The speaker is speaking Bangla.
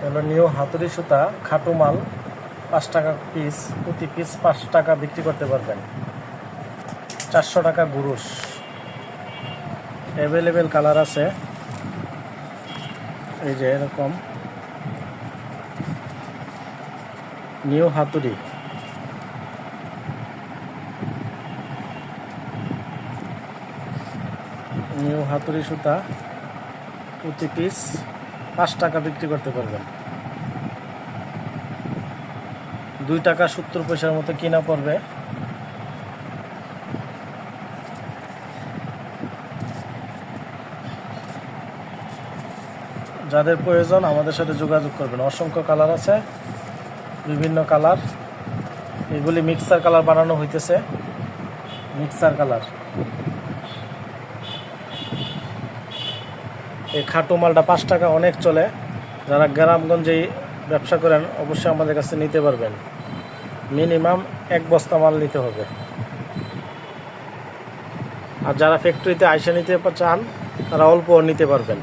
হলো নিউ হাতুড়ি সুতা, খাটু মাল, 5 টাকা পিস, প্রতি পিস 5 টাকা বিক্রি করতে পারবেন। 400 টাকা গুরুশ। অ্যাভেলেবেল কালার আছে, এই যে এরকম নিউ হাতুড়ি। নিউ হাতুড়ি সুতা প্রতি পিস 5 টাকা বিক্রি করতে পারবেন। 2 টাকা 70 পয়সার মতো কিনা পড়বে। যাদের প্রয়োজন আমাদের সাথে যোগাযোগ করবেন। অসংখ্য কালার আছে, বিভিন্ন কালার। এগুলি মিক্সার কালার বানানো হইতেছে, মিক্সার কালার। এই খাটো মালটা 5 টাকা অনেক চলে। যারা গ্রামগঞ্জে ব্যবসা করেন অবশ্যই আমাদের কাছে নিতে পারবেন। মিনিমাম 1 বস্তা মাল নিতে হবে। আর যারা ফ্যাক্টরিতে আইসা নিতে চান তারা অল্প নিতে পারবেন।